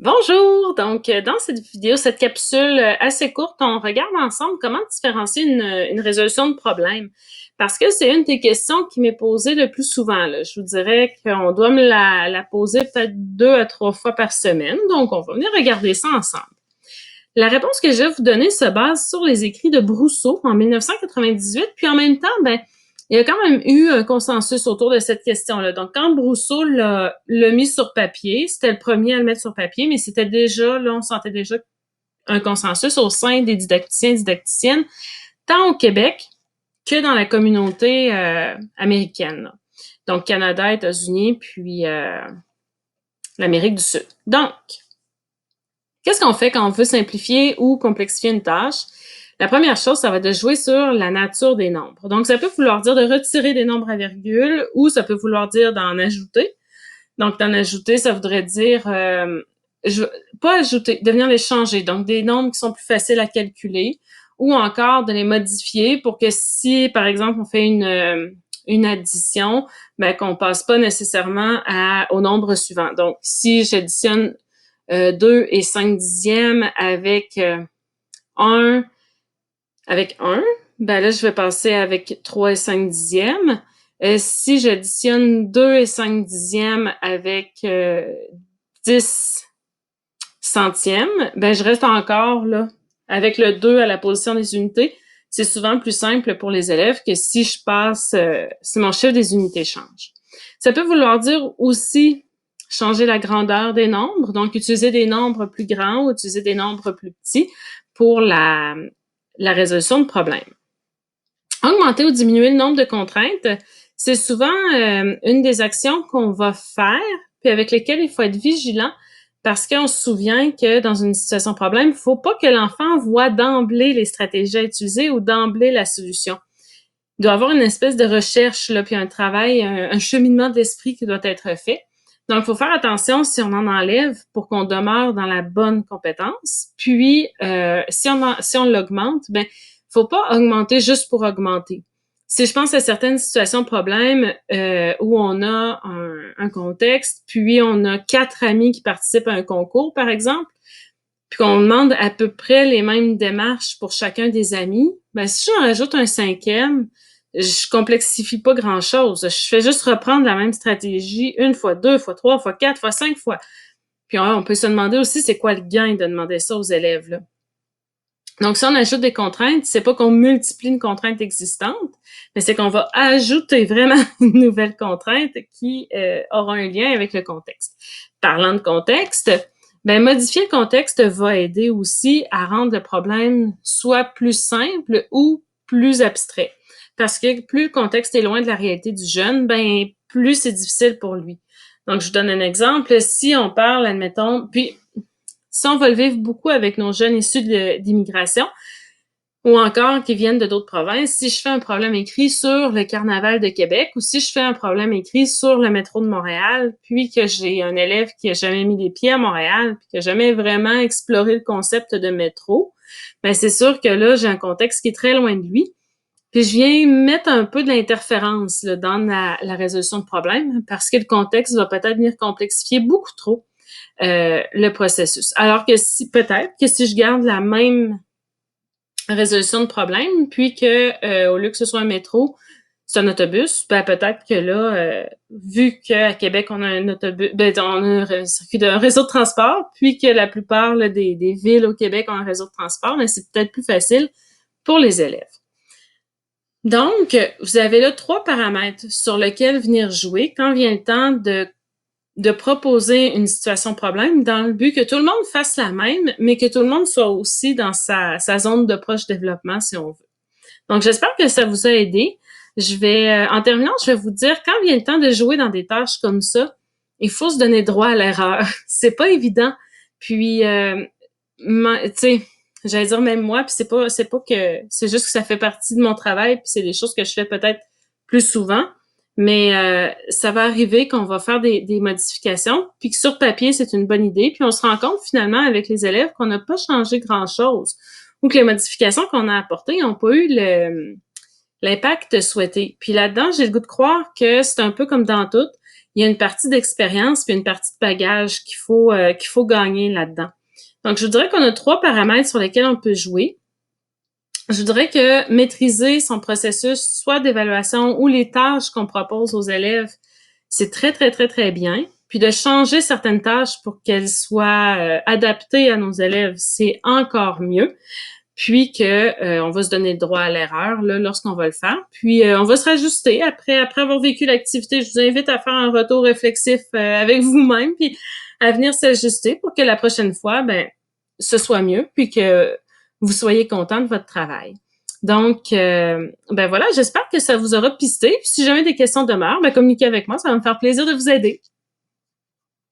Bonjour! Donc, dans cette vidéo, cette capsule assez courte, on regarde ensemble comment différencier une résolution de problème. Parce que c'est une des questions qui m'est posée le plus souvent, là. Je vous dirais qu'on doit me la poser peut-être 2 à 3 fois par semaine. Donc, on va venir regarder ça ensemble. La réponse que je vais vous donner se base sur les écrits de Brousseau en 1998, puis en même temps, il y a quand même eu un consensus autour de cette question-là. Donc, quand Brousseau l'a mis sur papier, c'était le premier à le mettre sur papier, mais c'était déjà, là, on sentait déjà un consensus au sein des didacticiens et didacticiennes, tant au Québec que dans la communauté américaine, là. Donc, Canada, États-Unis, puis l'Amérique du Sud. Donc, qu'est-ce qu'on fait quand on veut simplifier ou complexifier une tâche? La première chose, ça va être de jouer sur la nature des nombres. Donc, ça peut vouloir dire de retirer des nombres à virgule ou ça peut vouloir dire d'en ajouter. Donc, d'en ajouter, ça voudrait dire pas ajouter, de venir les changer. Donc, des nombres qui sont plus faciles à calculer ou encore de les modifier pour que si, par exemple, on fait une addition, qu'on passe pas nécessairement au nombre suivant. Donc, si j'additionne 2 et 5 dixièmes avec 1, là, je vais passer avec 3 et 5 dixièmes. Si j'additionne 2 et 5 dixièmes avec 10 centièmes, je reste encore là avec le 2 à la position des unités. C'est souvent plus simple pour les élèves que si je passe, si mon chiffre des unités change. Ça peut vouloir dire aussi changer la grandeur des nombres, donc utiliser des nombres plus grands ou utiliser des nombres plus petits pour la résolution de problèmes. Augmenter ou diminuer le nombre de contraintes, c'est souvent une des actions qu'on va faire, puis avec lesquelles il faut être vigilant, parce qu'on se souvient que dans une situation problème, il ne faut pas que l'enfant voit d'emblée les stratégies à utiliser ou d'emblée la solution. Il doit y avoir une espèce de recherche, là, puis un travail, un cheminement d'esprit qui doit être fait. Donc, il faut faire attention si on en enlève pour qu'on demeure dans la bonne compétence. Puis, si on l'augmente, faut pas augmenter juste pour augmenter. Si je pense à certaines situations de problème où on a un contexte, puis on a 4 amis qui participent à un concours, par exemple, puis qu'on demande à peu près les mêmes démarches pour chacun des amis, si j'en rajoute un cinquième, je complexifie pas grand-chose. Je fais juste reprendre la même stratégie une fois, 2 fois, 3 fois, 4 fois, 5 fois. Puis on peut se demander aussi c'est quoi le gain de demander ça aux élèves, là. Donc, si on ajoute des contraintes, c'est pas qu'on multiplie une contrainte existante, mais c'est qu'on va ajouter vraiment une nouvelle contrainte qui aura un lien avec le contexte. Parlant de contexte, modifier le contexte va aider aussi à rendre le problème soit plus simple ou plus abstrait. Parce que plus le contexte est loin de la réalité du jeune, plus c'est difficile pour lui. Donc, je vous donne un exemple. Si on parle, admettons, puis si on va le vivre beaucoup avec nos jeunes issus d'immigration ou encore qui viennent de d'autres provinces, si je fais un problème écrit sur le Carnaval de Québec ou si je fais un problème écrit sur le métro de Montréal, puis que j'ai un élève qui a jamais mis les pieds à Montréal, puis qui a jamais vraiment exploré le concept de métro, c'est sûr que là, j'ai un contexte qui est très loin de lui. Puis je viens mettre un peu de l'interférence là, dans la résolution de problème parce que le contexte va peut-être venir complexifier beaucoup trop le processus. Alors que peut-être que si je garde la même résolution de problème, puis que au lieu que ce soit un métro, c'est un autobus, peut-être que là, vu qu'à Québec, on a un autobus, on a un circuit un réseau de transport, puis que la plupart là, des villes au Québec ont un réseau de transport, c'est peut-être plus facile pour les élèves. Donc, vous avez là 3 paramètres sur lesquels venir jouer quand vient le temps de proposer une situation problème dans le but que tout le monde fasse la même, mais que tout le monde soit aussi dans sa zone de proche développement, si on veut. Donc, j'espère que ça vous a aidé. En terminant, je vais vous dire, quand vient le temps de jouer dans des tâches comme ça, il faut se donner droit à l'erreur. C'est pas évident. Puis, tu sais, j'allais dire même moi, puis c'est pas que, c'est juste que ça fait partie de mon travail, puis c'est des choses que je fais peut-être plus souvent. Mais ça va arriver qu'on va faire des modifications, puis que sur papier, c'est une bonne idée. Puis on se rend compte finalement avec les élèves qu'on n'a pas changé grand-chose ou que les modifications qu'on a apportées n'ont pas eu l'impact souhaité. Puis là-dedans, j'ai le goût de croire que c'est un peu comme dans tout. il y a une partie d'expérience puis une partie de bagage qu'il faut gagner là-dedans. Donc, je dirais qu'on a 3 paramètres sur lesquels on peut jouer. Je dirais que maîtriser son processus, soit d'évaluation ou les tâches qu'on propose aux élèves, c'est très, très, très, très bien. Puis de changer certaines tâches pour qu'elles soient adaptées à nos élèves, c'est encore mieux. Puis que on va se donner le droit à l'erreur là lorsqu'on va le faire. Puis on va se rajuster après avoir vécu l'activité. Je vous invite à faire un retour réflexif avec vous-même, puis à venir s'ajuster pour que la prochaine fois, ben, ce soit mieux, puis que vous soyez content de votre travail. Donc, ben voilà, j'espère que ça vous aura pisté. Puis si jamais des questions demeurent, ben communiquez avec moi, ça va me faire plaisir de vous aider.